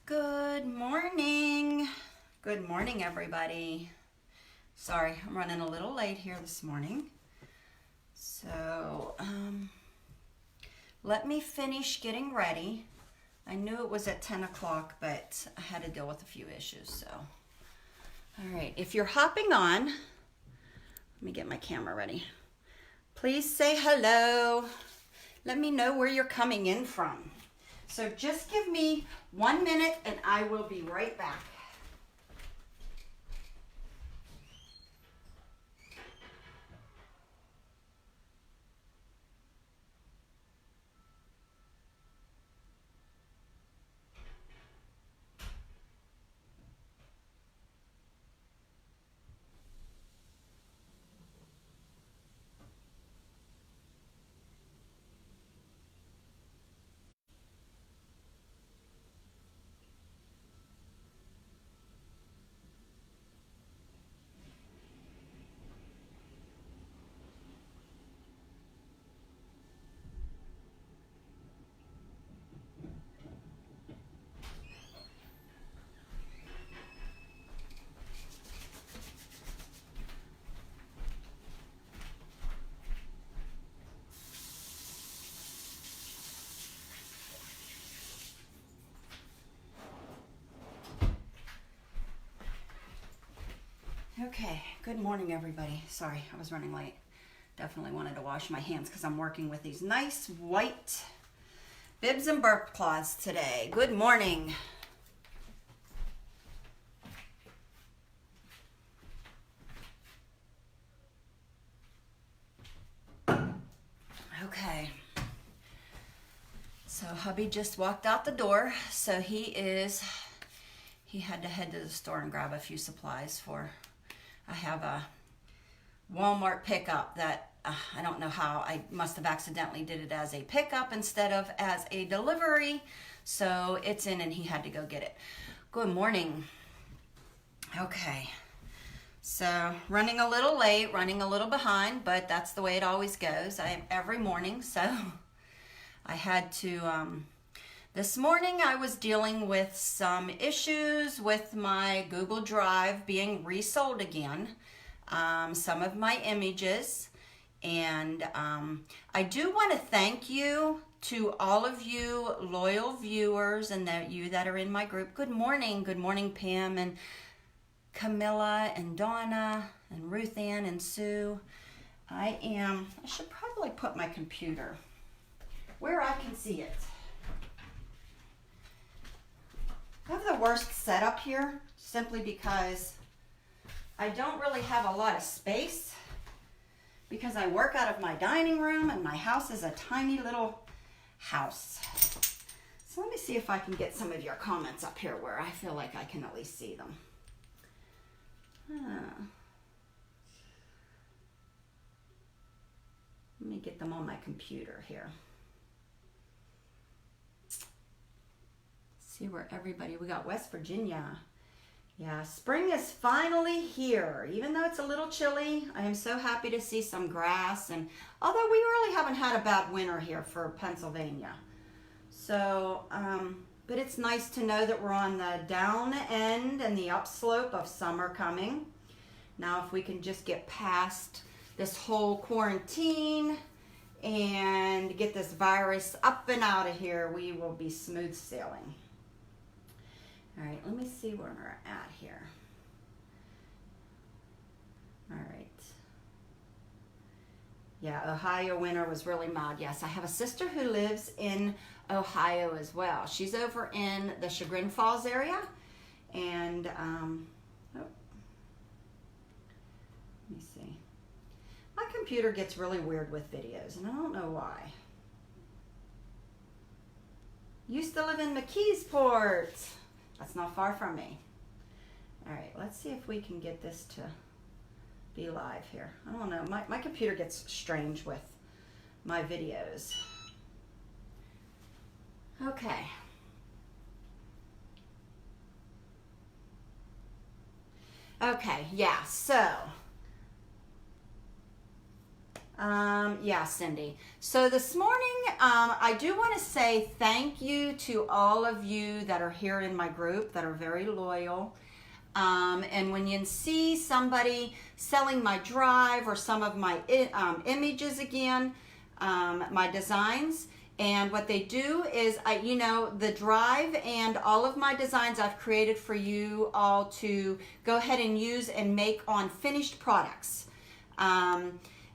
Good morning. Good morning, everybody. Sorry, I'm running a little late here this morning. So, let me finish getting ready. I knew it was at 10 o'clock, but I had to deal with a few issues, so. All right, if you're hopping on, let me get my camera ready. Please say hello. Let me know where you're coming in from. So just give me 1 minute and I will be right back. Okay, good morning, everybody. Sorry, I was running late. Definitely wanted to wash my hands because I'm working with these nice white Bibs and Burp cloths today. Good morning. Okay. So hubby just walked out the door, so he had to head to the store and grab a few supplies for, I have a Walmart pickup that I don't know how, I must have accidentally did it as a pickup instead of as a delivery, so it's in and he had to go get it. Good morning. Okay, so running a little late, running a little behind, but that's the way it always goes. I am every morning, so I had to, this morning I was dealing with some issues with my Google Drive being resold again, some of my images, and I do want to thank you to all of you loyal viewers and you that are in my group. Good morning Pam and Camilla and Donna and Ruth Ann and Sue. I should probably put my computer where I can see it. I have the worst setup here simply because I don't really have a lot of space because I work out of my dining room and my house is a tiny little house. So let me see if I can get some of your comments up here where I feel like I can at least see them. Let me get them on my computer here. See where everybody, we got West Virginia. Yeah, spring is finally here. Even though it's a little chilly, I am so happy to see some grass. And although we really haven't had a bad winter here for Pennsylvania. So, but it's nice to know that we're on the down end and the upslope of summer coming. Now, if we can just get past this whole quarantine and get this virus up and out of here, we will be smooth sailing. All right, let me see where we're at here. All right. Yeah, Ohio winter was really mild. Yes, I have a sister who lives in Ohio as well. She's over in the Chagrin Falls area. And, let me see. My computer gets really weird with videos, and I don't know why. Used to live in McKeesport. That's not far from me. All right, let's see if we can get this to be live here. I don't know, my computer gets strange with my videos. Okay. Okay, yeah, so Yeah, Cindy. So this morning, I do want to say thank you to all of you that are here in my group that are very loyal. And when you see somebody selling my drive or some of my images again, my designs, and what they do is, the drive and all of my designs I've created for you all to go ahead and use and make on finished products.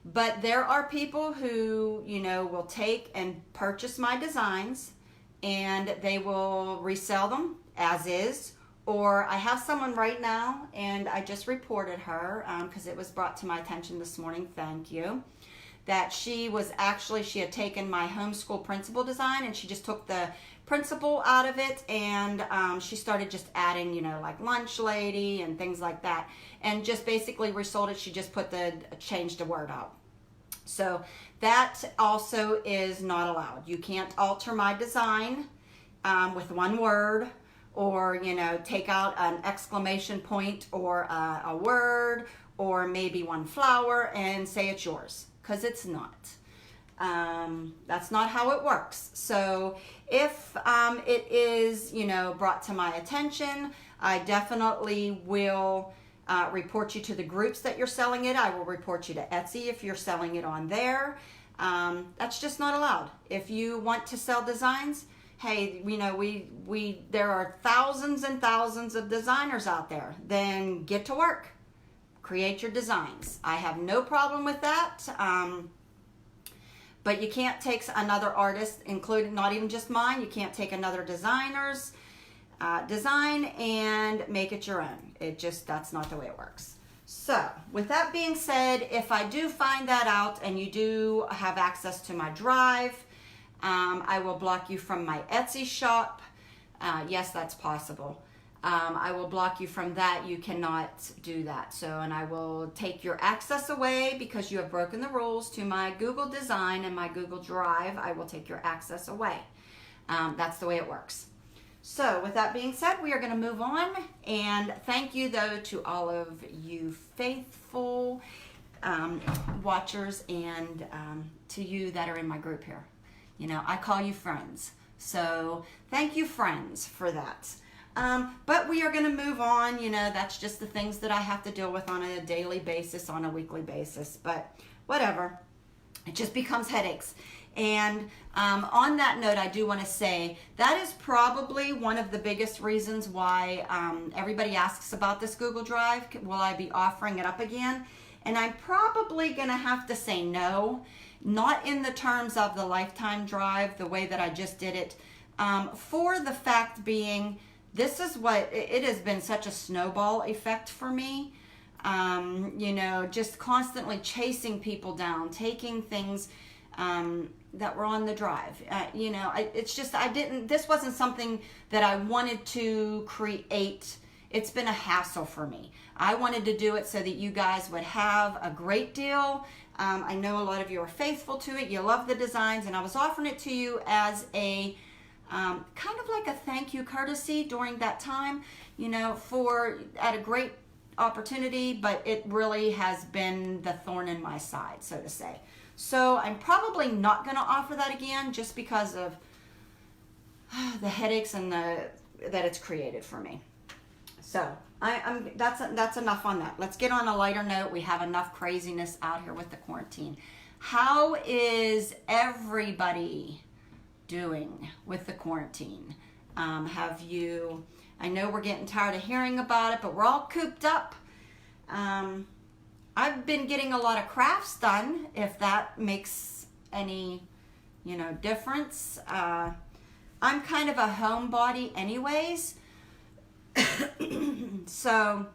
But there are people who, will take and purchase my designs and they will resell them as is. Or I have someone right now, and I just reported her because it was brought to my attention this morning, thank you, that she had taken my homeschool principal design and she just took the principal out of it, and she started just adding, like lunch lady and things like that, and just basically resold it. She just changed the word out. So that also is not allowed. You can't alter my design with one word, or take out an exclamation point or a word or maybe one flower and say it's yours, because it's not. That's not how it works. So if it is brought to my attention, I definitely will report you to the groups that you're selling it. I will report you to Etsy if you're selling it on there. That's just not allowed. If you want to sell designs, hey, there are thousands and thousands of designers out there. Then get to work. Create your designs. I have no problem with that. But you can't take another artist, including not even just mine. You can't take another designer's design and make it your own. That's not the way it works. So with that being said, if I do find that out and you do have access to my drive, I will block you from my Etsy shop. Yes, that's possible. I will block you from that. You cannot do that. And I will take your access away because you have broken the rules to my Google design and my Google Drive. I will take your access away. That's the way it works. So with that being said, we are going to move on. And thank you, though, to all of you faithful watchers, and to you that are in my group here. I call you friends. So thank you, friends, for that. But we are going to move on. That's just the things that I have to deal with on a daily basis, on a weekly basis. But whatever. It just becomes headaches. And on that note, I do want to say that is probably one of the biggest reasons why everybody asks about this Google Drive. Will I be offering it up again? And I'm probably going to have to say no. Not in the terms of the lifetime drive, the way that I just did it, for the fact being, this is what, it has been such a snowball effect for me, just constantly chasing people down, taking things that were on the drive. This wasn't something that I wanted to create. It's been a hassle for me. I wanted to do it so that you guys would have a great deal. I know a lot of you are faithful to it. You love the designs, and I was offering it to you as a kind of like a thank you courtesy during that time, at a great opportunity, but it really has been the thorn in my side, so to say. So I'm probably not going to offer that again, just because of the headaches and that it's created for me. So that's enough on that. Let's get on a lighter note. We have enough craziness out here with the quarantine. How is everybody doing with the quarantine? I know we're getting tired of hearing about it, but we're all cooped up. I've been getting a lot of crafts done, if that makes any, difference. I'm kind of a homebody anyways. So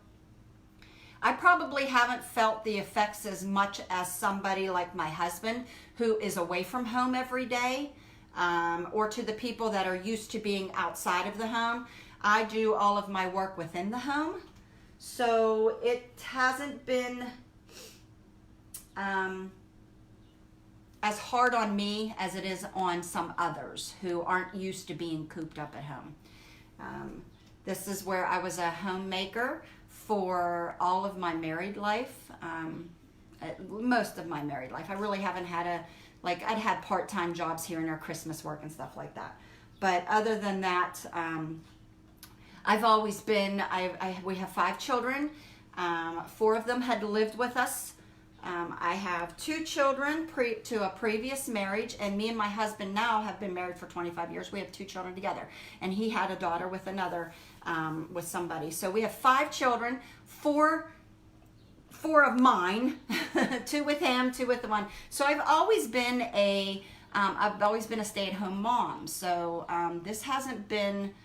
I probably haven't felt the effects as much as somebody like my husband, who is away from home every day, or to the people that are used to being outside of the home. I do all of my work within the home, so it hasn't been as hard on me as it is on some others who aren't used to being cooped up at home. This is where I was a homemaker for all of my married life. most of my married life. I really haven't had I'd had part-time jobs here and there, Christmas work and stuff like that. But other than that, I've always been, we have 5 children. 4 of them had lived with us. I have 2 children to a previous marriage, and me and my husband now have been married for 25 years. We have 2 children together, and he had a daughter with another, with somebody. So we have 5 children, 4 of mine, 2 with him, 2 with the one. So I've always been a stay-at-home mom. So this hasn't been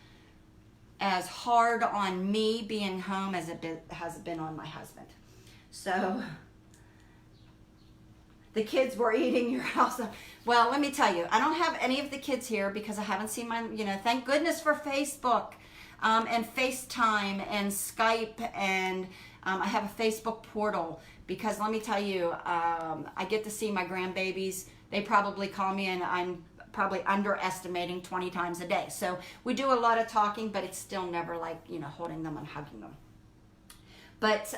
as hard on me being home as it has been on my husband. So the kids were eating your house up. Well, let me tell you, I don't have any of the kids here because I haven't seen my, thank goodness for Facebook and FaceTime and Skype, and I have a Facebook portal because let me tell you, I get to see my grandbabies. They probably call me and I'm probably underestimating 20 times a day. So we do a lot of talking, but it's still never like, holding them and hugging them. But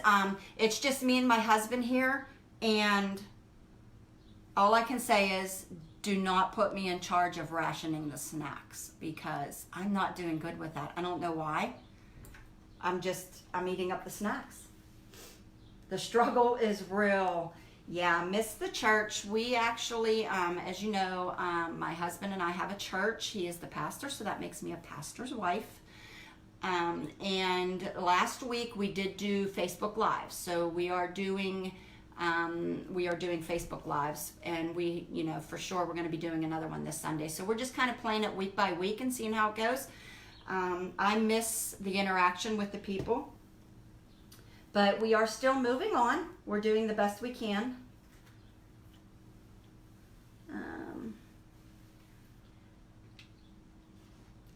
it's just me and my husband here, and all I can say is do not put me in charge of rationing the snacks because I'm not doing good with that. I don't know why. I'm eating up the snacks. The struggle is real. Yeah, I missed the church. We actually, as you know, my husband and I have a church. He is the pastor, so that makes me a pastor's wife. And last week we did do Facebook Lives. So we are doing Facebook Lives, and we, for sure we're going to be doing another one this Sunday. So we're just kind of playing it week by week and seeing how it goes. I miss the interaction with the people, but we are still moving on. We're doing the best we can.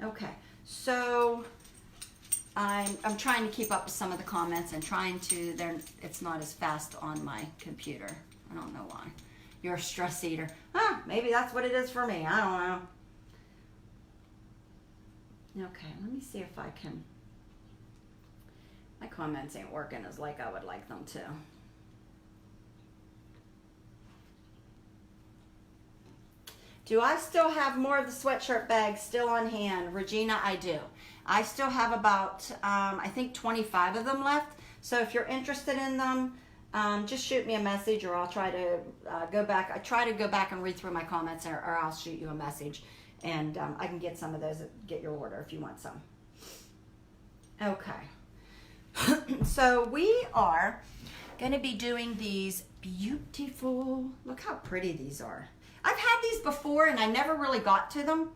Okay, so I'm trying to keep up with some of the comments and it's not as fast on my computer. I don't know why. You're a stress eater. Maybe that's what it is for me. I don't know. Okay, let me see if I can. My comments ain't working as like I would like them to. Do I still have more of the sweatshirt bags still on hand? Regina, I do. I still have about, I think 25 of them left. So if you're interested in them, just shoot me a message, or I'll try to go back. I try to go back and read through my comments, or I'll shoot you a message. And I can get some of those, get your order if you want some. Okay. So we are going to be doing these beautiful, look how pretty these are. I've had these before and I never really got to them.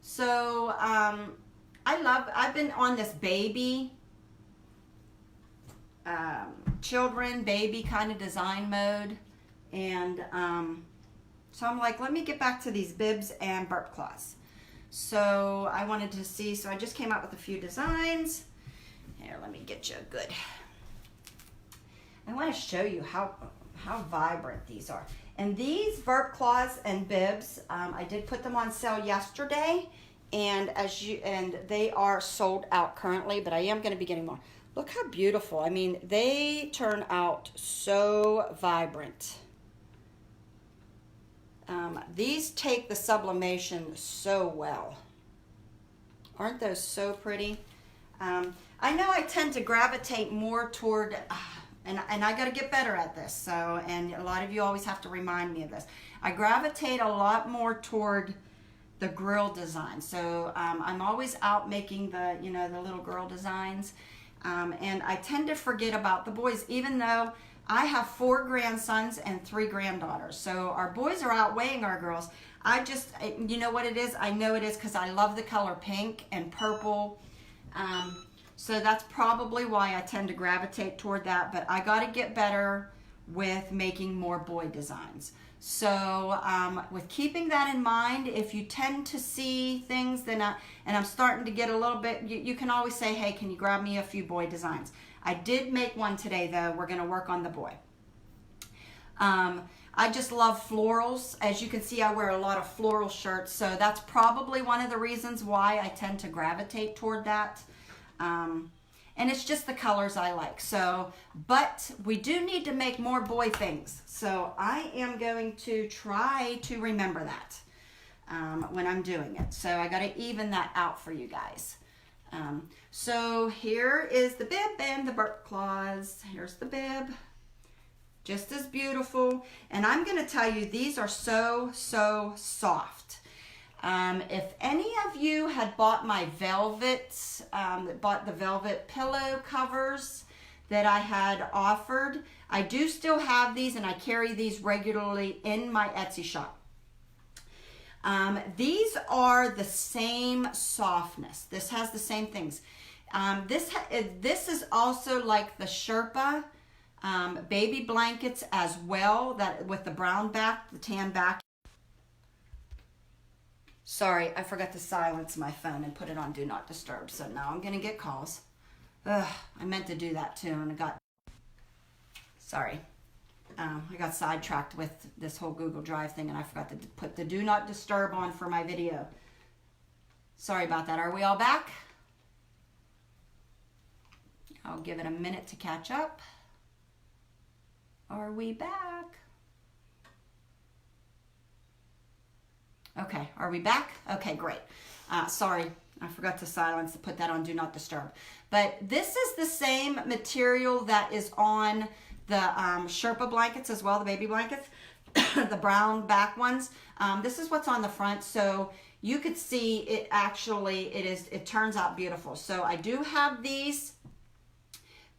So I've been on this baby, children, baby kind of design mode. And so I'm like, let me get back to these bibs and burp cloths. So I wanted to see, so I just came out with a few designs. Here, let me get you a good. I want to show you how vibrant these are. And these burp cloths and bibs, I did put them on sale yesterday, and they are sold out currently, but I am going to be getting more. Look how beautiful. I mean, they turn out so vibrant. These take the sublimation so well. Aren't those so pretty? I know I tend to gravitate more toward, and I got to get better at this. So, and a lot of you always have to remind me of this. I gravitate a lot more toward the grill design. So I'm always out making the little girl designs, and I tend to forget about the boys, even though I have 4 grandsons and 3 granddaughters. So our boys are outweighing our girls. You know what it is? I know it is because I love the color pink and purple. So that's probably why I tend to gravitate toward that. But I got to get better with making more boy designs. So with keeping that in mind, if you tend to see things, and I'm starting to get a little bit, you can always say, hey, can you grab me a few boy designs? I did make one today, though. We're going to work on the boy. I just love florals. As you can see, I wear a lot of floral shirts, so that's probably one of the reasons why I tend to gravitate toward that. and it's just the colors I like. So, but we do need to make more boy things. So I am going to try to remember that when I'm doing it. So I got to even that out for you guys. So here is the bib and the burp claws. Here's the bib. Just as beautiful. And I'm going to tell you, these are so soft. If any of you had bought my velvet, bought the velvet pillow covers that I had offered, I do still have these, and I carry these regularly in my Etsy shop. These are the same softness. This has the same things. This is also like the Sherpa baby blankets as well, that with the brown back, the tan back. Sorry, I forgot to silence my phone and put it on Do Not Disturb, so now I'm going to get calls. Ugh, I meant to do that too, and I got... Sorry. I got sidetracked with this whole Google Drive thing, and I forgot to put the Do Not Disturb on for my video. Sorry about that. Are we all back? I'll give it a minute to catch up. Are we back? Okay, are we back? Okay, great. Sorry, I forgot to silence, to put that on Do Not Disturb. But this is the same material that is on the Sherpa blankets as well, the baby blankets, the brown back ones. This is what's on the front, so you could see it actually, it turns out beautiful. So I do have these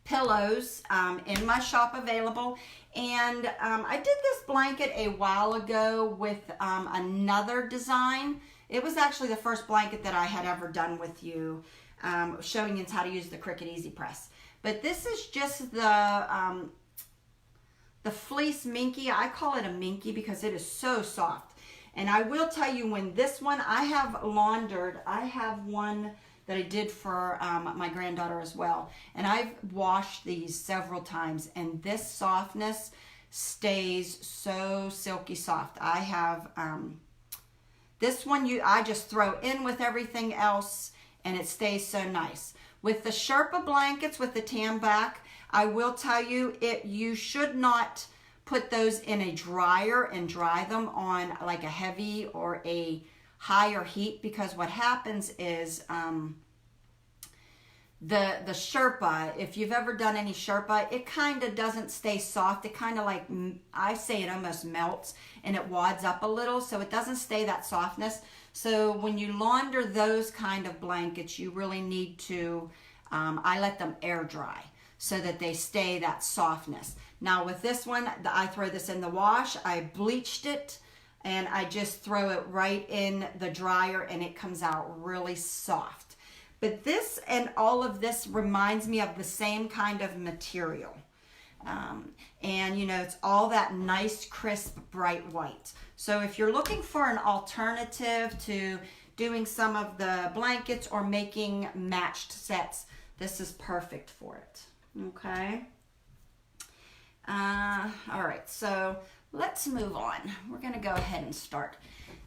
pillows in my shop available, and I did this blanket a while ago with another design. It was actually the first blanket that I had ever done with you, showing you how to use the Cricut Easy Press. But this is just the fleece Minke. I call it a Minke because it is so soft. And I will tell you, when this one I have laundered, I have one that I did for my granddaughter as well. And I've washed these several times, and this softness stays so silky soft. I have this one I just throw in with everything else, and it stays so nice. With the Sherpa blankets with the tan back, I will tell you, you should not put those in a dryer and dry them on like a heavy or a higher heat, because what happens is the Sherpa, if you've ever done any Sherpa, it kind of doesn't stay soft. It kind of, like, I say, it almost melts and it wads up a little, so it doesn't stay that softness. So when you launder those kind of blankets, you really need to, I let them air dry so that they stay that softness. Now with this one, I throw this in the wash, I bleached it, and I just throw it right in the dryer, and it comes out really soft. But this and all of this reminds me of the same kind of material. And you know, it's all that nice, crisp, bright white. So if you're looking for an alternative to doing some of the blankets or making matched sets, this is perfect for it. Okay. All right, so let's move on. We're going to go ahead and start.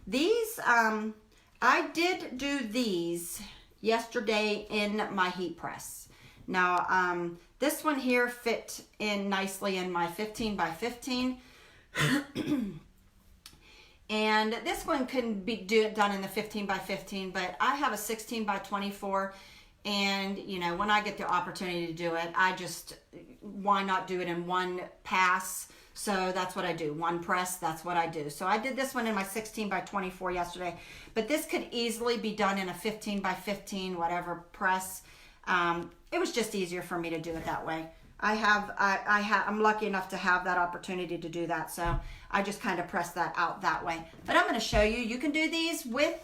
These, I did do these yesterday in my heat press. Now, this one here fit in nicely in my 15 by 15. And this one can be done in the 15 by 15, but I have a 16 by 24. And, you know, when I get the opportunity to do it, why not do it in one pass? So that's what I do. One press, that's what I do. So I did this one in my 16 by 24 yesterday, but this could easily be done in a 15 by 15, whatever press. It was just easier for me to do it that way. I'm lucky enough to have that opportunity to do that. So I just kind of press that out that way. But I'm going to show you, you can do these with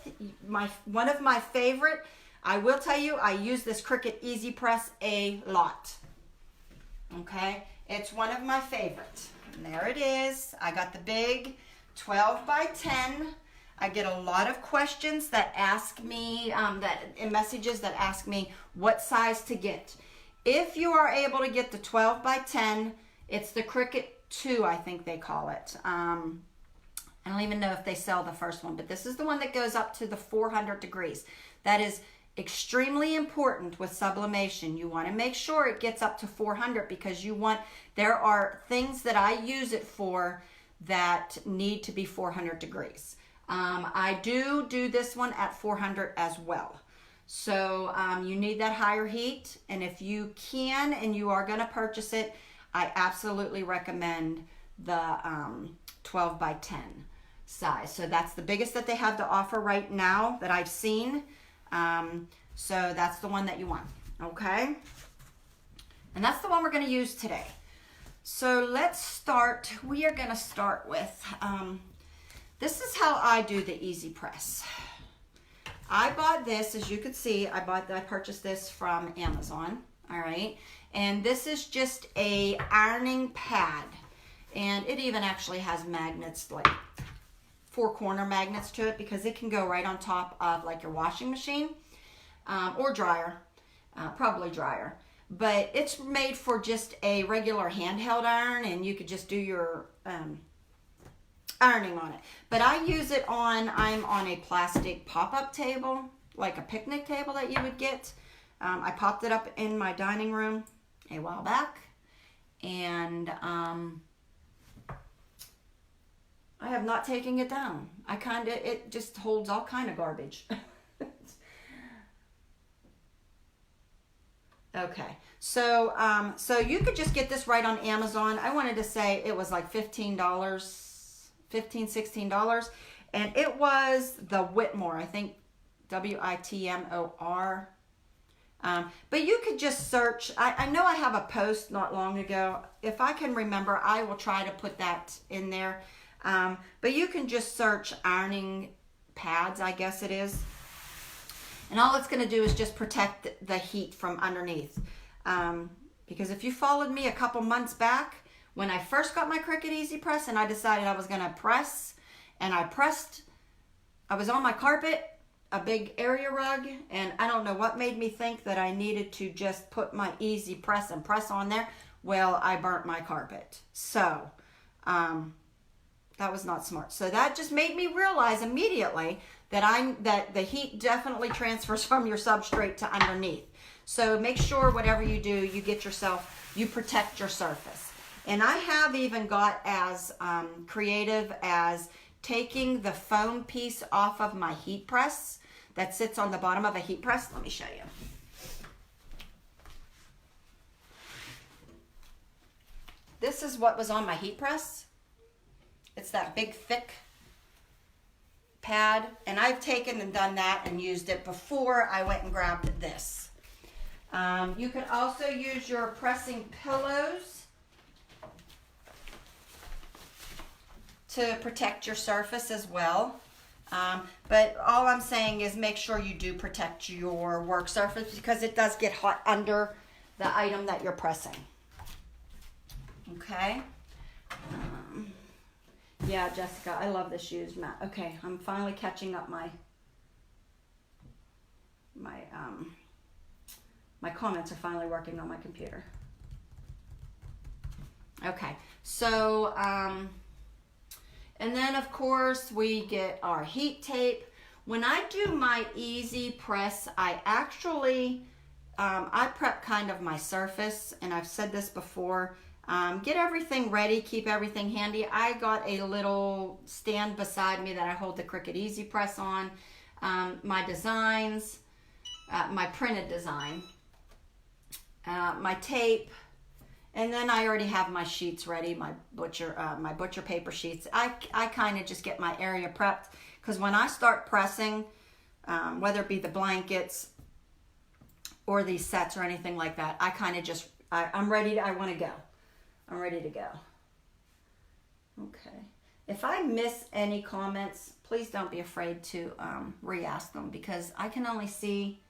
one of my favorite. I will tell you, I use this Cricut Easy Press a lot. Okay, it's one of my favorites. And there it is. I got the big 12 by 10. I get a lot of questions that ask me, in messages that ask me what size to get. If you are able to get the 12 by 10, it's the Cricut 2, I think they call it. I don't even know if they sell the first one, but this is the one that goes up to the 400 degrees. That is Extremely important with sublimation. You want to make sure it gets up to 400 because there are things that I use it for that need to be 400 degrees. I do this one at 400 as well. So you need that higher heat, and if you can and you are going to purchase it, I absolutely recommend the 12 by 10 size. So that's the biggest that they have to offer right now that I've seen. So that's the one that you want, okay? And that's the one we're going to use today. So let's start. We are going to start with, this is how I do the Easy Press. I bought this, as you can see, I purchased this from Amazon, all right? And this is just a ironing pad. And it even actually has magnets, like 4-corner magnets to it, because it can go right on top of like your washing machine or dryer, probably dryer. But it's made for just a regular handheld iron, and you could just do your ironing on it. But I use it I'm on a plastic pop-up table, like a picnic table that you would get. I popped it up in my dining room a while back, and I have not taken it down. It just holds all kind of garbage. Okay, so you could just get this right on Amazon. I wanted to say it was like $16, and it was the Whitmore, I think, Whitmor. But you could just search. I know I have a post not long ago. If I can remember, I will try to put that in there. But you can just search ironing pads, I guess it is. And all it's going to do is just protect the heat from underneath. Because if you followed me a couple months back, when I first got my Cricut Easy Press and I decided I was going to press, and I was on my carpet, a big area rug, and I don't know what made me think that I needed to just put my Easy Press and press on there. Well, I burnt my carpet. So, that was not smart. So that just made me realize immediately that the heat definitely transfers from your substrate to underneath. So make sure whatever you do, you protect your surface. And I have even got as creative as taking the foam piece off of my heat press that sits on the bottom of a heat press. Let me show you. This is what was on my heat press. It's that big, thick pad, and I've taken and done that and used it before I went and grabbed this. You can also use your pressing pillows to protect your surface as well. But all I'm saying is make sure you do protect your work surface, because it does get hot under the item that you're pressing. Okay. Yeah, Jessica, I love this shoes, Matt. Okay, I'm finally catching up my comments are finally working on my computer. Okay, so, and then of course we get our heat tape. When I do my Easy Press, I actually, I prep kind of my surface, and I've said this before. Get everything ready, keep everything handy. I got a little stand beside me that I hold the Cricut Easy Press on, my designs, my printed design, my tape, and then I already have my sheets ready, my butcher paper sheets. I kind of just get my area prepped, because when I start pressing, whether it be the blankets or these sets or anything like that, I kind of just, I'm ready, I want to go. I'm ready to go. Okay. If I miss any comments, please don't be afraid to re-ask them, because I can only see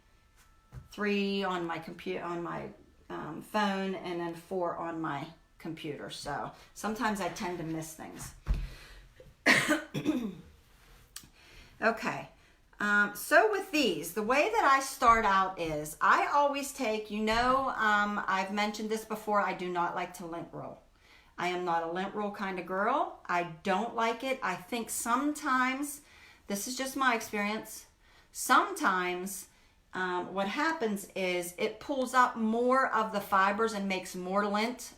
3 on my computer, on my phone, and then 4 on my computer. So sometimes I tend to miss things. Okay. So with these, the way that I start out is I always take, I've mentioned this before, I do not like to lint roll. I am not a lint roll kind of girl. I don't like it. I think sometimes, this is just my experience, sometimes what happens is it pulls up more of the fibers and makes more lint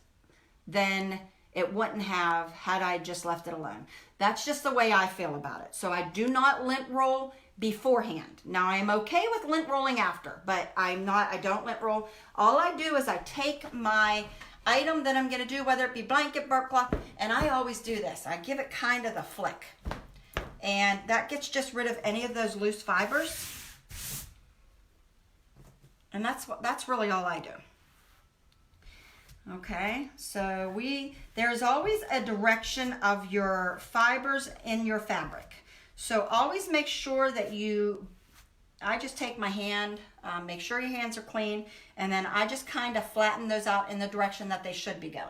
than it wouldn't have had I just left it alone. That's just the way I feel about it. So I do not lint roll beforehand. Now I am okay with lint rolling after, but I don't lint roll. All I do is I take my item that I'm gonna do, whether it be blanket, burp cloth, and I always do this. I give it kind of the flick. And that gets just rid of any of those loose fibers. And that's really all I do. Okay, so there's always a direction of your fibers in your fabric. So always make sure that I just take my hand, make sure your hands are clean, and then I just kind of flatten those out in the direction that they should be going.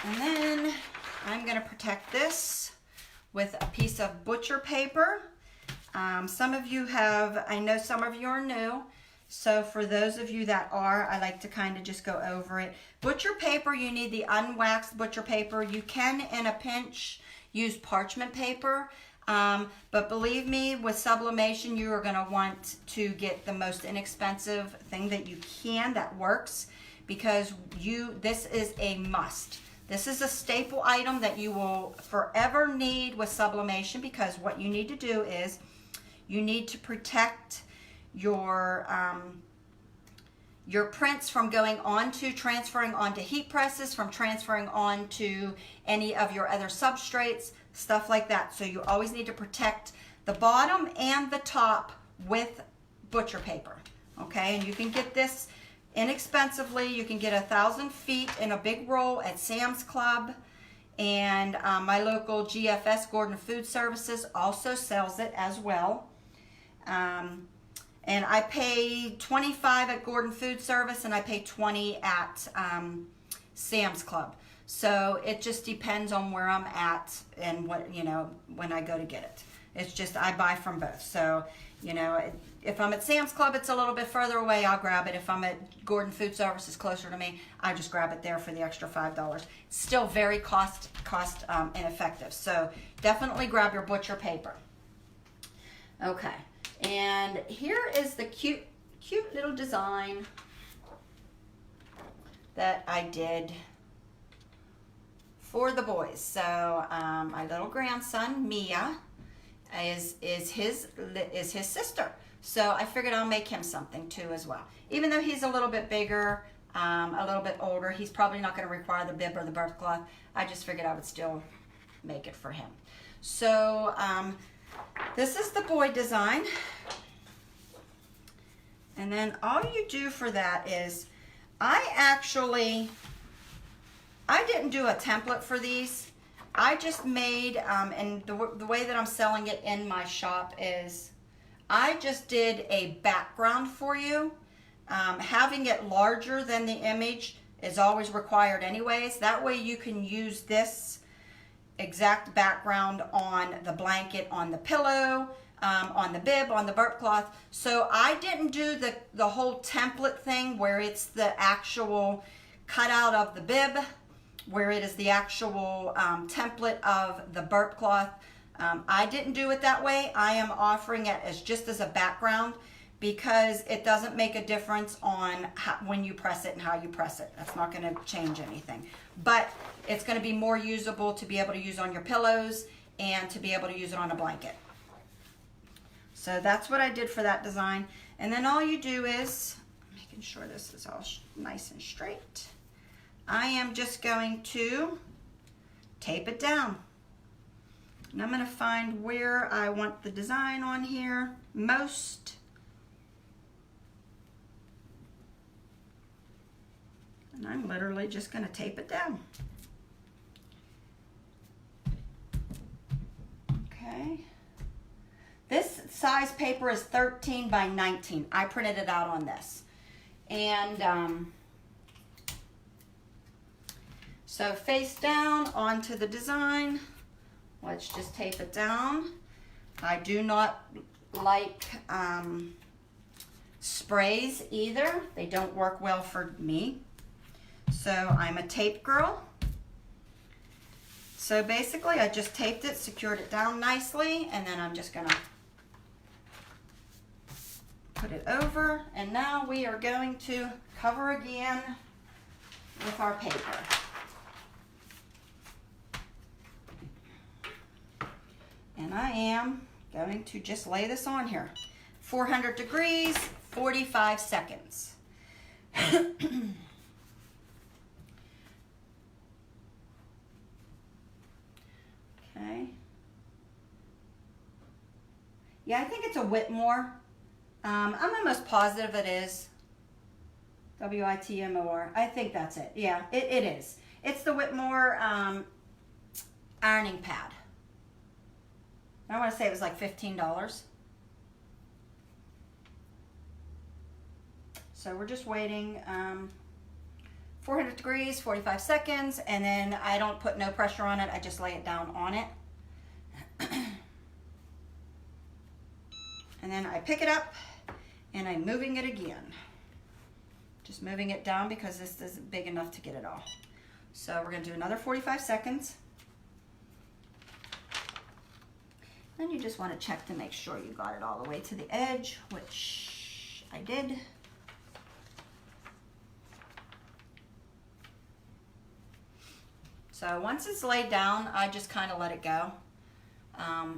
And then I'm going to protect this with a piece of butcher paper. Some of you I know some of you are new. So for those of you that are, I like to kind of just go over it. Butcher paper, you need the unwaxed butcher paper. You can, in a pinch, use parchment paper. But believe me, with sublimation, you are going to want to get the most inexpensive thing that you can that works, because this is a must. This is a staple item that you will forever need with sublimation, because what you need to do is you need to protect your prints from transferring onto heat presses, from transferring onto any of your other substrates, stuff like that. So you always need to protect the bottom and the top with butcher paper. Okay, and you can get this inexpensively. You can get 1,000 feet in a big roll at Sam's Club, and my local GFS, Gordon Food Services, also sells it as well. And I pay $25 at Gordon Food Service, and I pay $20 at Sam's Club. So it just depends on where I'm at and what, when I go to get it. It's just, I buy from both. So, if I'm at Sam's Club, it's a little bit further away, I'll grab it. If I'm at Gordon Food Service, it's closer to me, I just grab it there for the extra $5. It's still very cost ineffective. So definitely grab your butcher paper. Okay. And here is the cute little design that I did for the boys. So my little grandson Mia is his sister. So I figured I'll make him something too as well. Even though he's a little bit bigger, a little bit older, he's probably not going to require the bib or the burp cloth. I just figured I would still make it for him. So this is the boy design. And then all you do for that is, I didn't do a template for these. I just made, and the way that I'm selling it in my shop is, I just did a background for you. Having it larger than the image is always required anyways. That way you can use this exact background on the blanket, on the pillow, on the bib, on the burp cloth. So I didn't do the whole template thing where it's the actual cutout of the bib, where it is the actual template of the burp cloth. I didn't do it that way. I am offering it just as a background, because it doesn't make a difference on when you press it and how you press it. That's not going to change anything. But it's going to be more usable to be able to use on your pillows and to be able to use it on a blanket. So that's what I did for that design. And then all you do is, making sure this is all nice and straight, I am just going to tape it down. And I'm going to find where I want the design on here most. And I'm literally just going to tape it down. Okay. This size paper is 13 by 19. I printed it out on this. And so face down onto the design. Let's just tape it down. I do not like sprays either. They don't work well for me. So I'm a tape girl. So basically I just taped it, secured it down nicely, and then I'm just gonna put it over, and now we are going to cover again with our paper. And I am going to just lay this on here. 400 degrees, 45 seconds. Okay. Yeah, I think it's a Whitmore. I'm almost positive it is. Whitmore. I think that's it. Yeah, it is. It's the Whitmore ironing pad. I want to say it was like $15. So we're just waiting 400 degrees, 45 seconds, and then I don't put no pressure on it. I just lay it down on it. And then I pick it up and I'm moving it again. Just moving it down because this isn't big enough to get it all. So we're going to do another 45 seconds. Then you just want to check to make sure you got it all the way to the edge, which I did. So once it's laid down, I just kind of let it go.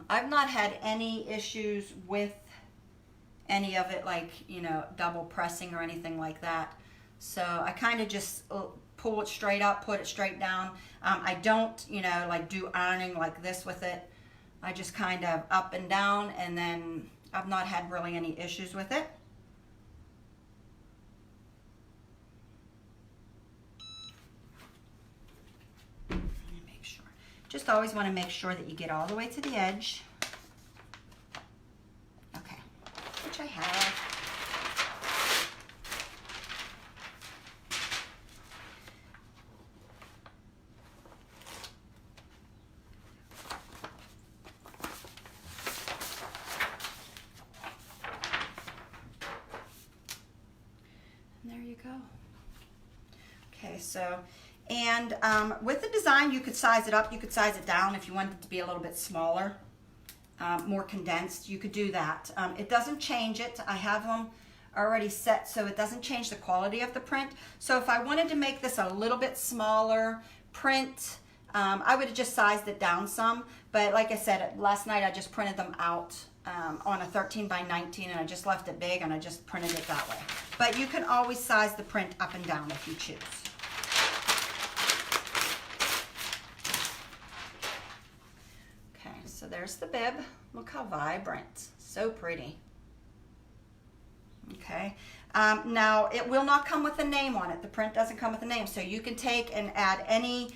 I've not had any issues with any of it, like, you know, double pressing or anything like that. So I kind of just pull it straight up, put it straight down. I don't, you know, like do ironing like this with it. I just kind of up and down, and then I've not had really any issues with it. Let me make sure. Just always want to make sure that you get all the way to the edge. Okay, which I have. There you go. Okay, so, and with the design, you could size it up, you could size it down if you wanted it to be a little bit smaller, more condensed, you could do that. It doesn't change it. I have them already set, so it doesn't change the quality of the print. So if I wanted to make this a little bit smaller print, I would have just sized it down some. But like I said, last night I just printed them out on a 13 by 19, and I just left it big and I just printed it that way. But you can always size the print up and down if you choose. Okay, so there's the bib. Look how vibrant, so pretty. Okay, now it will not come with a name on it. The print doesn't come with a name, so you can take and add any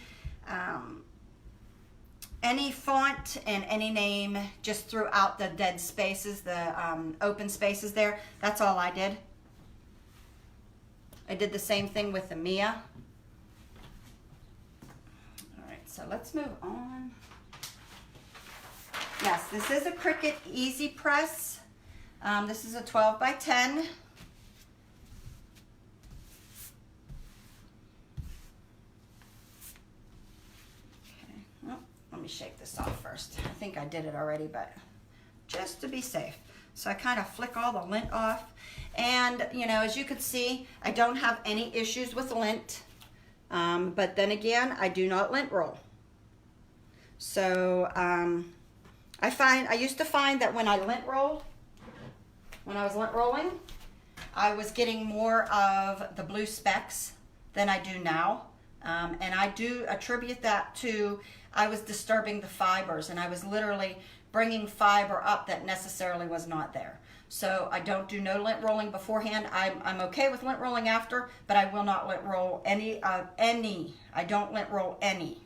font and any name just throughout the dead spaces, the open spaces there. That's all I did. I did the same thing with the Mia. All right, so let's move on. Yes, this is a Cricut Easy Press. This is a 12 by 10. Okay, well, let me shake this off first. I think I did it already, but just to be safe. So I kind of flick all the lint off. And, you know, as you can see, I don't have any issues with lint. But then again, I do not lint roll. So I used to find that when I lint rolled, when I was lint rolling, I was getting more of the blue specks than I do now. And I do attribute that to I was disturbing the fibers, and I was literally bringing fiber up that necessarily was not there. So I don't do no lint rolling beforehand. I'm okay with lint rolling after, but I will not lint roll any. I don't lint roll any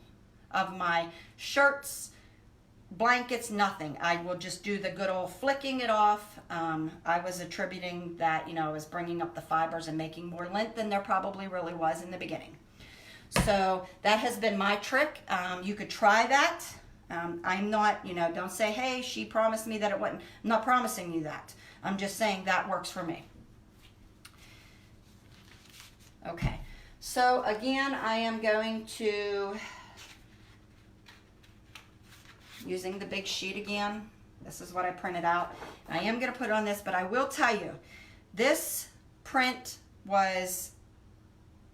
of my shirts, blankets, nothing. I will just do the good old flicking it off. I was attributing that, you know, I was bringing up the fibers and making more lint than there probably really was in the beginning. So that has been my trick. You could try that. I'm not, you know, don't say, hey, she promised me that it wouldn't. I'm not promising you that. I'm just saying that works for me. Okay, so again, I am going to using the big sheet again. This is what I printed out. I am going to put it on this, but I will tell you, this print was,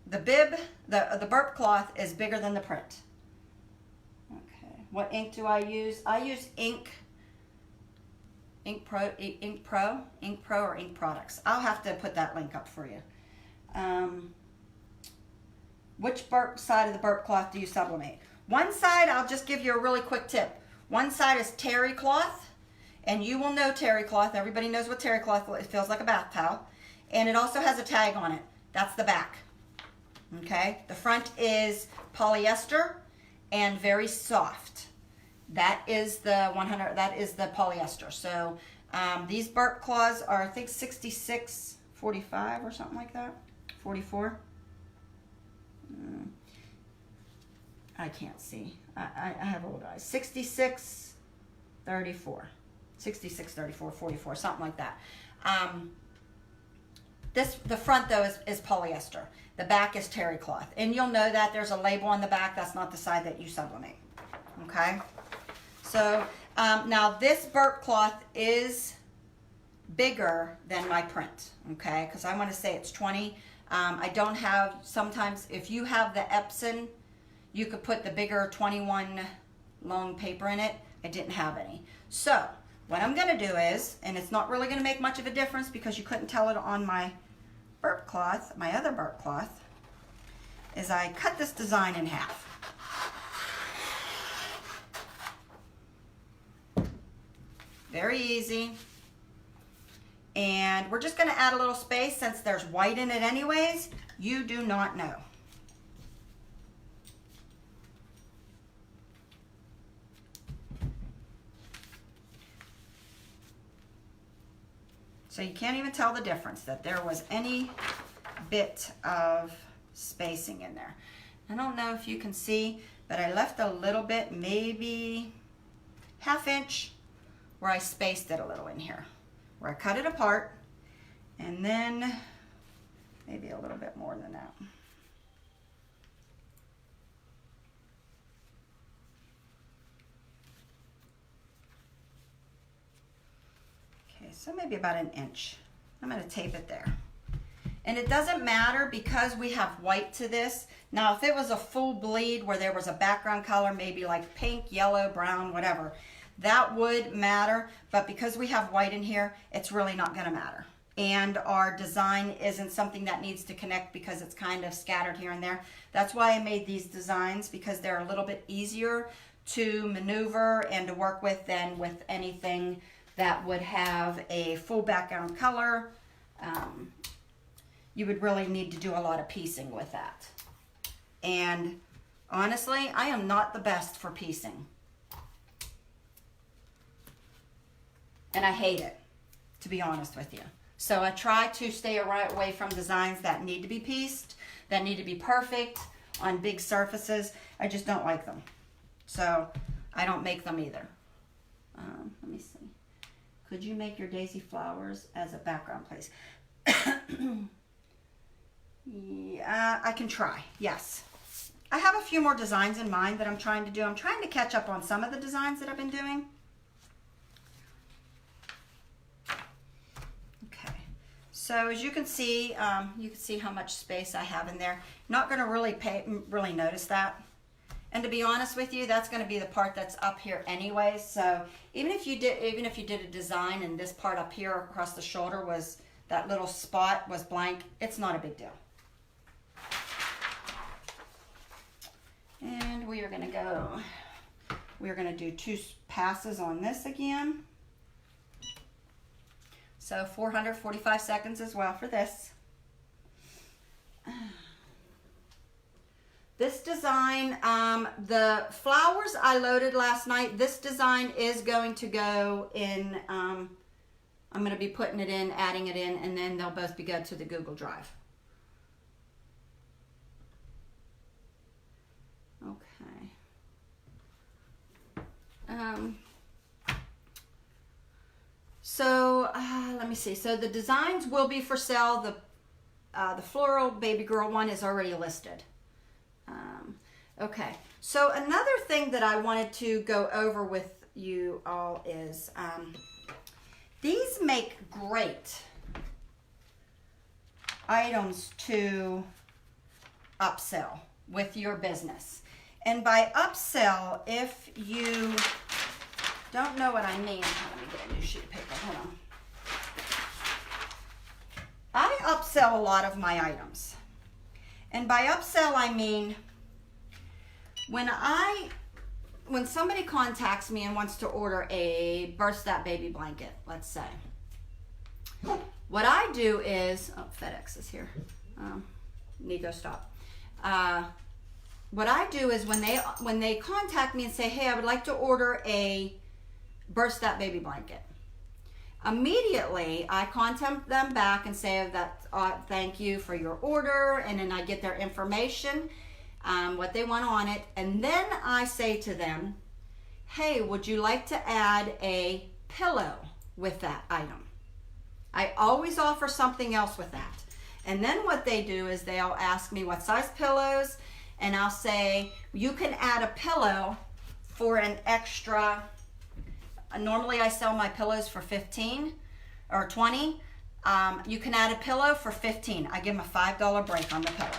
the bib, the burp cloth is bigger than the print. Okay, what ink do I use? I use Ink Pro or Ink Products. I'll have to put that link up for you. Which burp side of the burp cloth do you sublimate? One side, I'll just give you a really quick tip. One side is terry cloth, and you will know terry cloth. Everybody knows what terry cloth is. It feels like a bath towel. And it also has a tag on it. That's the back. Okay? The front is polyester and very soft. That is the 100, that is the polyester. So these burp cloths are, I think, 66.45 or something like that. 44. I can't see. I have old eyes. 66.34. 66.34, 44, something like that. The front though is polyester. The back is terry cloth. And you'll know that there's a label on the back. That's not the side that you sublimate. Okay? So now this burp cloth is bigger than my print. Okay? Because I want to say it's 20. I don't have, sometimes if you have the Epson, you could put the bigger 21 long paper in it. I didn't have any. So what I'm going to do is, and it's not really going to make much of a difference because you couldn't tell it on my burp cloth, my other burp cloth, is I cut this design in half. Very easy. And we're just going to add a little space since there's white in it anyways. You do not know. So you can't even tell the difference that there was any bit of spacing in there. I don't know if you can see, but I left a little bit, maybe ½ inch, where I spaced it a little in here, where I cut it apart, and then maybe a little bit more than that. Okay, so maybe about 1 inch. I'm going to tape it there. And it doesn't matter because we have white to this. Now, if it was a full bleed where there was a background color, maybe like pink, yellow, brown, whatever, that would matter. But because we have white in here, it's really not going to matter. And our design isn't something that needs to connect because it's kind of scattered here and there. That's why I made these designs, because they're a little bit easier to maneuver and to work with than with anything that would have a full background color. You would really need to do a lot of piecing with that. And honestly, I am not the best for piecing. And I hate it, to be honest with you. So I try to stay away from designs that need to be pieced, that need to be perfect on big surfaces. I just don't like them. So I don't make them either. Let me see. Could you make your daisy flowers as a background, please? Yeah, I can try, yes. I have a few more designs in mind that I'm trying to do. I'm trying to catch up on some of the designs that I've been doing. Okay, so as you can see how much space I have in there. Not going to really notice that. And to be honest with you, that's going to be the part that's up here anyway. So even if you did a design and this part up here across the shoulder was, that little spot was blank, it's not a big deal. And we are going to do 2 passes on this again. So 445 seconds as well for this. This design, the flowers I loaded last night, this design is going to go in, I'm going to be putting it in, adding it in, and then they'll both be good to the Google Drive. Okay. Let me see. So the designs will be for sale. The floral baby girl one is already listed. Okay. So another thing that I wanted to go over with you all is these make great items to upsell with your business. And by upsell, if you don't know what I mean, let me get a new sheet of paper, hold on. I upsell a lot of my items. And by upsell, I mean when somebody contacts me and wants to order a Birth That Baby blanket, let's say, what I do is, oh, FedEx is here. Nico, stop. What I do is when they contact me and say, hey, I would like to order a Birth That Baby blanket, immediately I contact them back and say that thank you for your order, and then I get their information, what they want on it, and then I say to them, hey, would you like to add a pillow with that item? I always offer something else with that. And then what they do is they'll ask me what size pillows, and I'll say, you can add a pillow for an extra, normally I sell my pillows for 15 or 20. You can add a pillow for 15. I give them a $5 break on the pillow.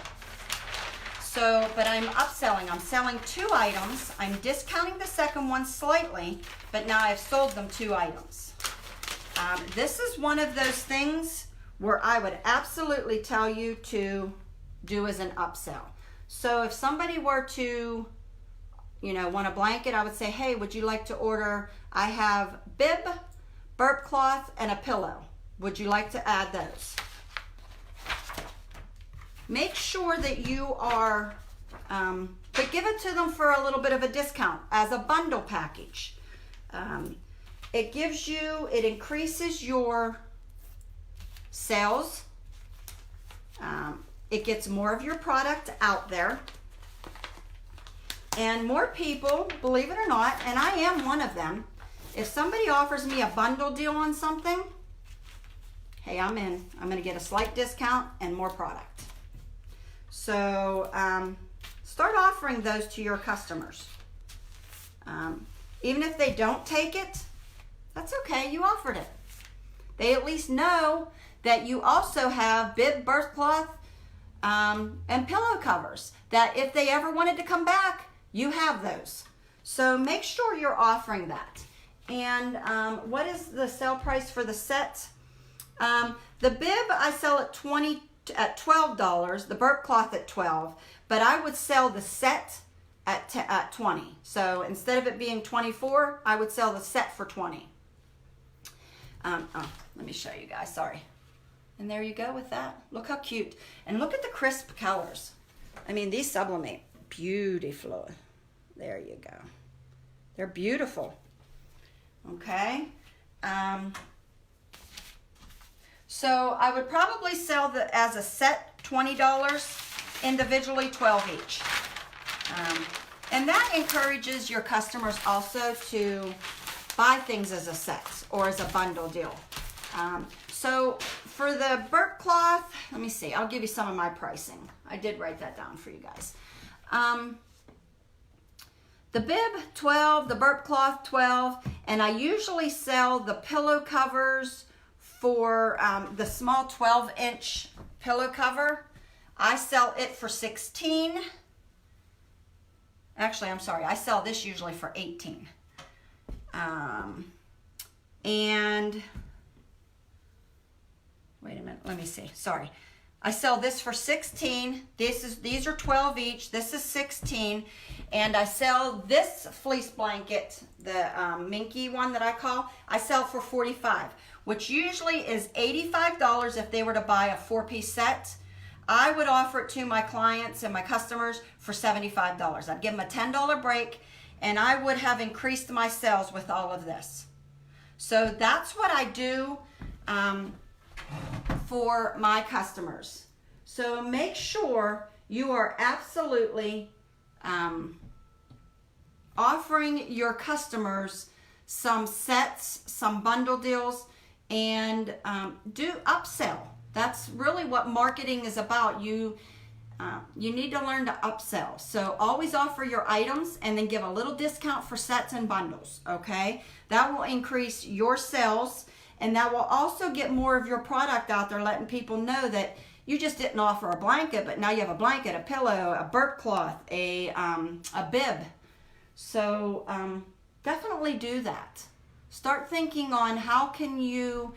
So, but I'm upselling. I'm selling 2 items. I'm discounting the second one slightly, but now I've sold them 2 items. This is one of those things where I would absolutely tell you to do as an upsell. So if somebody were to, want a blanket, I would say, hey, would you like to order, I have bib, burp cloth, and a pillow. Would you like to add those? Make sure that you are, but give it to them for a little bit of a discount as a bundle package. It increases your sales. It gets more of your product out there. And more people, believe it or not, and I am one of them, if somebody offers me a bundle deal on something, hey, I'm in. I'm going to get a slight discount and more product. So start offering those to your customers. Even if they don't take it, that's okay. You offered it. They at least know that you also have bib, birth cloth, and pillow covers, that if they ever wanted to come back, you have those. So make sure you're offering that. And what is the sale price for the set? The bib I sell at $12, the burp cloth at $12, but I would sell the set at 20. So instead of it being 24, I would sell the set for 20. Let me show you guys, sorry. And there you go with that. Look how cute. And look at the crisp colors. I mean, these sublimate beautiful. There you go. They're beautiful. Okay. So I would probably sell as a set $20, individually $12 each. And that encourages your customers also to buy things as a set or as a bundle deal. So for the burp cloth, let me see, I'll give you some of my pricing. I did write that down for you guys. The bib, $12, the burp cloth, $12, and I usually sell the pillow covers for the small 12-inch pillow cover. I sell it for $16. Actually, I'm sorry, I sell this usually for $18. And wait a minute, let me see. Sorry. I sell this for $16. These are $12 each. This is $16. And I sell this fleece blanket, the Minke one that I sell for $45, which usually is $85 if they were to buy a 4-piece set. I would offer it to my clients and my customers for $75. I'd give them a $10 break, and I would have increased my sales with all of this. So that's what I do for my customers. So make sure you are absolutely offering your customers some sets, some bundle deals, and do upsell. That's really what marketing is about. you need to learn to upsell. So always offer your items and then give a little discount for sets and bundles, okay? That will increase your sales, and that will also get more of your product out there, letting people know that you just didn't offer a blanket, but now you have a blanket, a pillow, a burp cloth, a bib. So definitely do that. Start thinking on how can you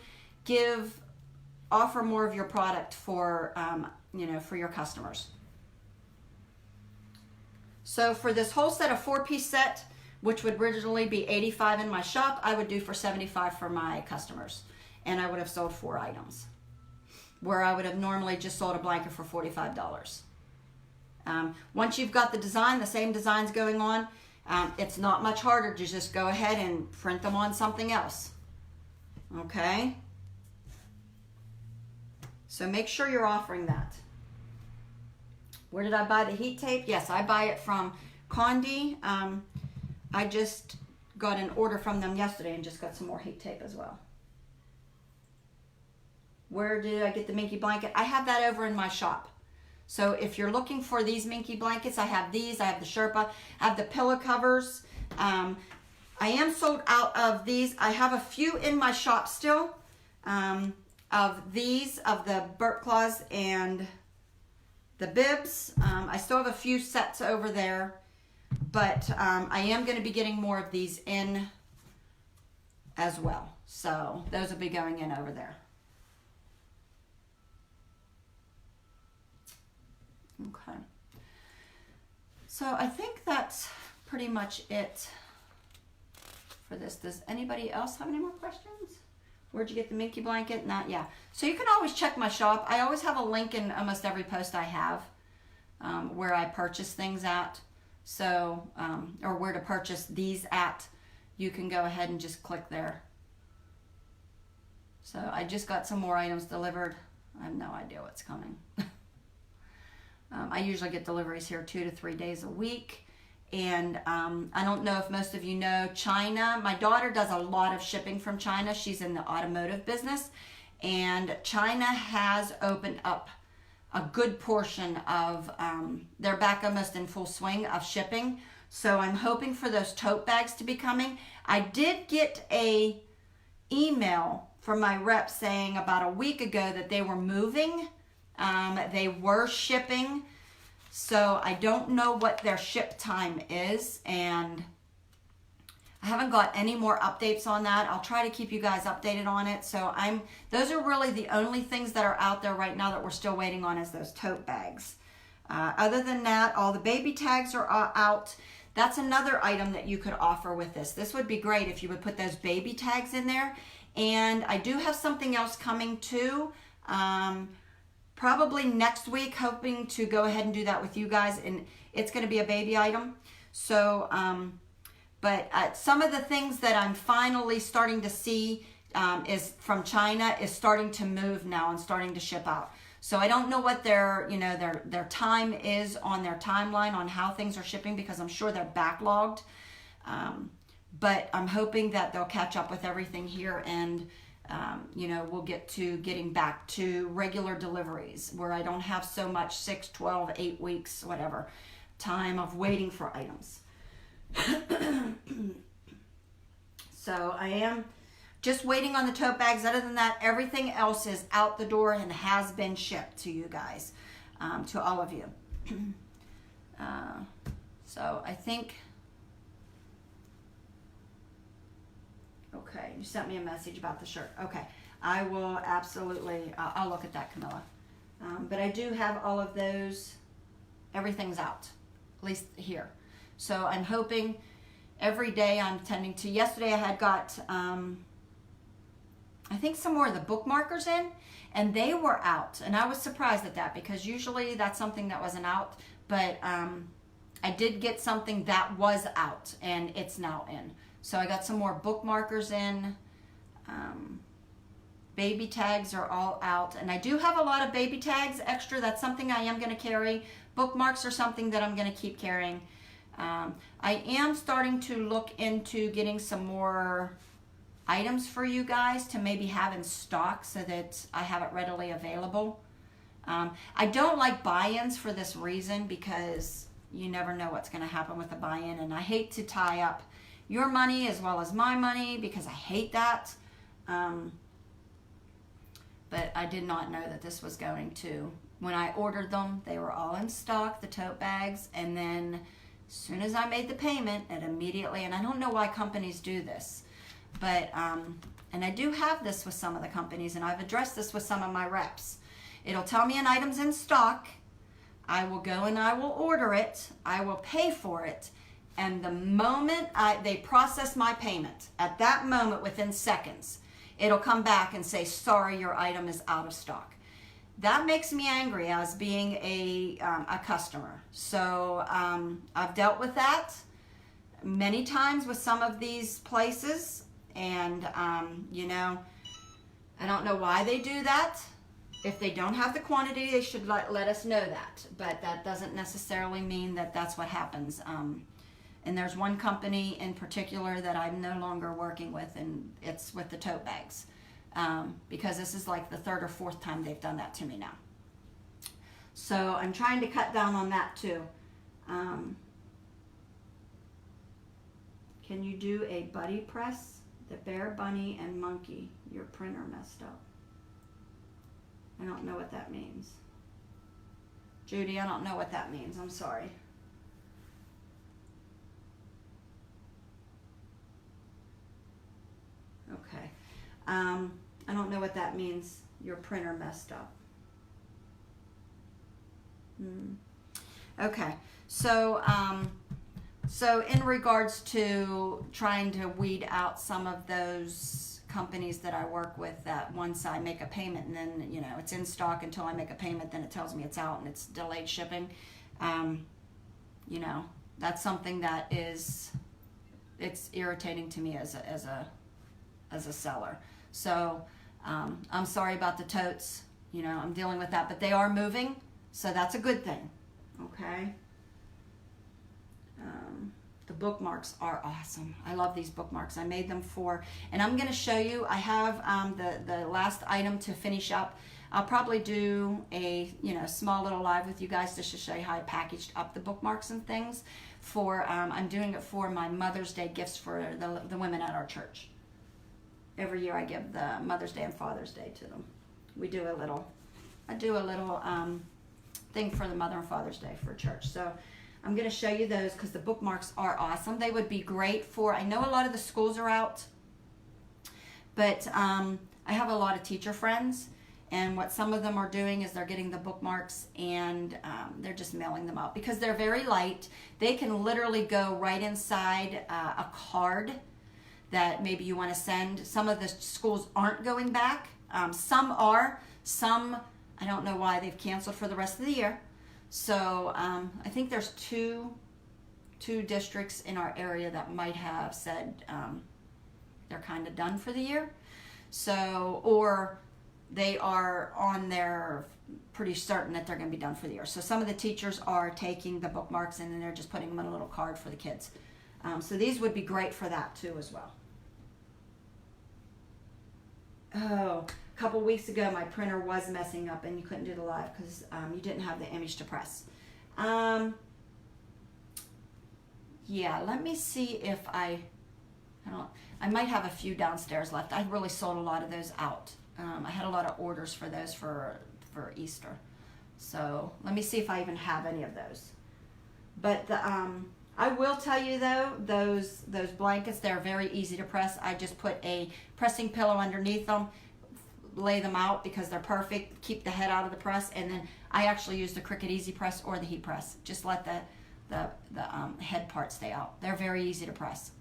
offer more of your product for for your customers. So for this whole set, of 4-piece set, which would originally be $85 in my shop, I would do for $75 for my customers, and I would have sold 4 items, where I would have normally just sold a blanket for $45. Once you've got the design, the same designs going on, it's not much harder to just go ahead and print them on something else. Okay? So make sure you're offering that. Where did I buy the heat tape? Yes, I buy it from Condi. I just got an order from them yesterday and just got some more heat tape as well. Where did I get the Minke blanket? I have that over in my shop. So if you're looking for these Minke blankets, I have these. I have the Sherpa. I have the pillow covers. I am sold out of these. I have a few in my shop still of these, of the burp claws and the bibs. I still have a few sets over there, but I am going to be getting more of these in as well. So those will be going in over there. Okay. So I think that's pretty much it for this. Does anybody else have any more questions? Where'd you get the Minke blanket? Not, yeah. So you can always check my shop. I always have a link in almost every post I have where I purchase things at. So, or where to purchase these at. You can go ahead and just click there. So I just got some more items delivered. I have no idea what's coming. I usually get deliveries here 2 to 3 days a week. And I don't know if most of you know China. My daughter does a lot of shipping from China. She's in the automotive business. And China has opened up a good portion of, they're back almost in full swing of shipping. So I'm hoping for those tote bags to be coming. I did get a email from my rep saying about a week ago that they were moving. They were shipping. So I don't know what their ship time is, and I haven't got any more updates on that. I'll try to keep you guys updated on it. So those are really the only things that are out there right now that we're still waiting on, is those tote bags. Other than that, all the baby tags are out. That's another item that you could offer with this. This would be great if you would put those baby tags in there. And I do have something else coming too. Probably next week, hoping to go ahead and do that with you guys, and it's going to be a baby item. So, but some of the things that I'm finally starting to see is from China is starting to move now and starting to ship out. So I don't know what their time is on their timeline on how things are shipping, because I'm sure they're backlogged. But I'm hoping that they'll catch up with everything here, and we'll get to getting back to regular deliveries where I don't have so much 6, 12, 8 weeks, whatever, time of waiting for items. So I am just waiting on the tote bags. Other than that, everything else is out the door and has been shipped to you guys, to all of you. So I think... Okay, you sent me a message about the shirt. Okay, I will absolutely, I'll look at that, Camilla. But I do have all of those, everything's out, at least here. So I'm hoping every day I'm tending to, yesterday I had got, I think some more of the bookmarkers in, and they were out. And I was surprised at that, because usually that's something that wasn't out. But I did get something that was out, and it's now in. So I got some more bookmarkers in. Baby tags are all out. And I do have a lot of baby tags extra. That's something I am going to carry. Bookmarks are something that I'm going to keep carrying. I am starting to look into getting some more items for you guys to maybe have in stock so that I have it readily available. I don't like buy-ins for this reason, because you never know what's going to happen with a buy-in, and I hate to tie up your money as well as my money, because I hate that. But I did not know that this was going to. When I ordered them, they were all in stock, the tote bags, and then as soon as I made the payment, it immediately, and I don't know why companies do this, but, and I do have this with some of the companies, and I've addressed this with some of my reps. It'll tell me an item's in stock. I will go and I will order it. I will pay for it. And the moment they process my payment, at that moment, within seconds, it'll come back and say, sorry, your item is out of stock. That makes me angry as being a customer. So I've dealt with that many times with some of these places. And, you know, I don't know why they do that. If they don't have the quantity, they should let us know that. But that doesn't necessarily mean that that's what happens. And there's one company in particular that I'm no longer working with, and it's with the tote bags. Because this is like the third or fourth time they've done that to me now. So I'm trying to cut down on that too. Can you do a buddy press? The Bear, Bunny, and Monkey. Your printer messed up. I don't know what that means. Judy, I don't know what that means. I'm sorry. Okay. I don't know what that means. Your printer messed up. Okay. So, so in regards to trying to weed out some of those companies that I work with, that once I make a payment and then, you know, it's in stock until I make a payment, then it tells me it's out and it's delayed shipping. You know, that's something that is, it's irritating to me as a seller. So I'm sorry about the totes. You know, I'm dealing with that, but they are moving, so that's a good thing. Okay. The bookmarks are awesome. I love these bookmarks. I made them for, and I'm going to show you. I have the last item to finish up. I'll probably do a small little live with you guys just to show you how I packaged up the bookmarks and things. For I'm doing it for my Mother's Day gifts for the women at our church. Every year I give the Mother's Day and Father's Day to them. We do I do a little thing for the Mother and Father's Day for church. So I'm going to show you those because the bookmarks are awesome. They would be great for, I know a lot of the schools are out, but I have a lot of teacher friends, and what some of them are doing is they're getting the bookmarks and they're just mailing them out because they're very light. They can literally go right inside a card that maybe you want to send. Some of the schools aren't going back. Some are. Some, I don't know why they've canceled for the rest of the year. So I think there's two districts in our area that might have said they're kind of done for the year. So, or they are on there pretty certain that they're going to be done for the year. So some of the teachers are taking the bookmarks and then they're just putting them in a little card for the kids. So these would be great for that too as well. Oh, a couple weeks ago my printer was messing up and you couldn't do the live because you didn't have the image to press. Yeah, let me see if I might have a few downstairs left. I really sold a lot of those out. I had a lot of orders for those for Easter. So let me see if I even have any of those. But the I will tell you though, those blankets, they're very easy to press. I just put a pressing pillow underneath them, lay them out because they're perfect, keep the head out of the press, and then I actually use the Cricut Easy Press or the heat press. Just let the head part stay out. They're very easy to press.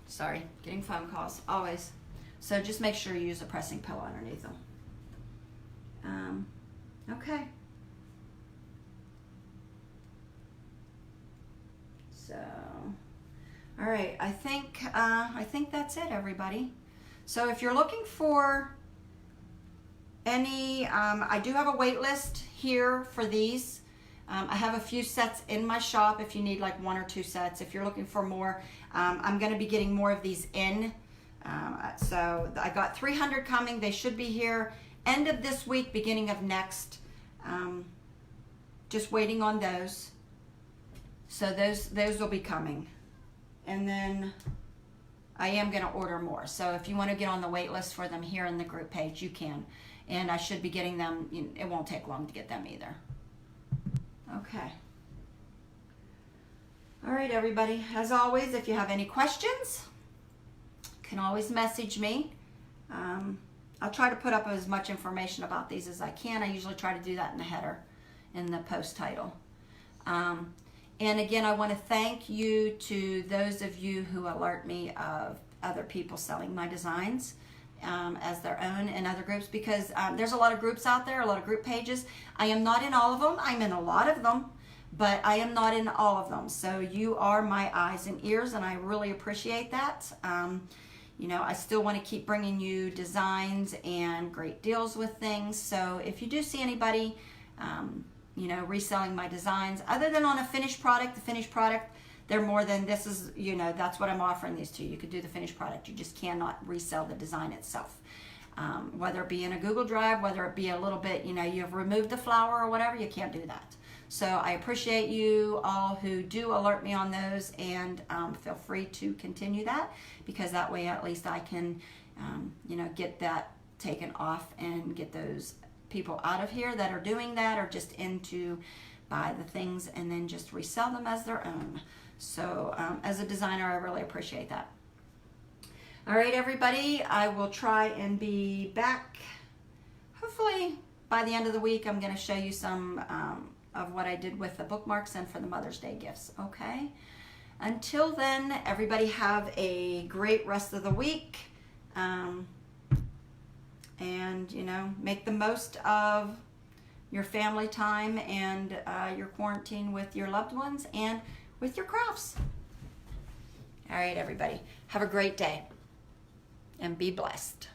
Sorry, getting phone calls, always. So just make sure you use a pressing pillow underneath them. Okay. So, all right, I think that's it, everybody. So if you're looking for any, I do have a wait list here for these. I have a few sets in my shop if you need like 1 or 2 sets. If you're looking for more, I'm going to be getting more of these in. So I got 300 coming. They should be here end of this week, beginning of next. Just waiting on those. So those will be coming. And then I am going to order more. So if you want to get on the wait list for them here in the group page, you can. And I should be getting them. It won't take long to get them either. Okay. All right, everybody. As always, if you have any questions, you can always message me. I'll try to put up as much information about these as I can. I usually try to do that in the header, in the post title. And again, I want to thank you to those of you who alert me of other people selling my designs as their own in other groups, because there's a lot of groups out there, a lot of group pages. I am not in all of them. I'm in a lot of them, but I am not in all of them. So you are my eyes and ears, and I really appreciate that. You know, I still want to keep bringing you designs and great deals with things. So if you do see anybody, you know, reselling my designs, other than on a finished product, the finished product, they're more than this is, you know, that's what I'm offering these to. You could do the finished product. You just cannot resell the design itself. Whether it be in a Google Drive, whether it be a little bit, you know, you've removed the flower or whatever, you can't do that. So I appreciate you all who do alert me on those, and feel free to continue that, because that way at least I can, you know, get that taken off and get those people out of here that are doing that, or just into buy the things and then just resell them as their own. So as a designer, I really appreciate that. All right, everybody, I will try and be back hopefully by the end of the week. I'm going to show you some of what I did with the bookmarks and for the Mother's Day gifts. Okay, until then, everybody have a great rest of the week. And, you know, make the most of your family time and your quarantine with your loved ones and with your crafts. All right, everybody. Have a great day and be blessed.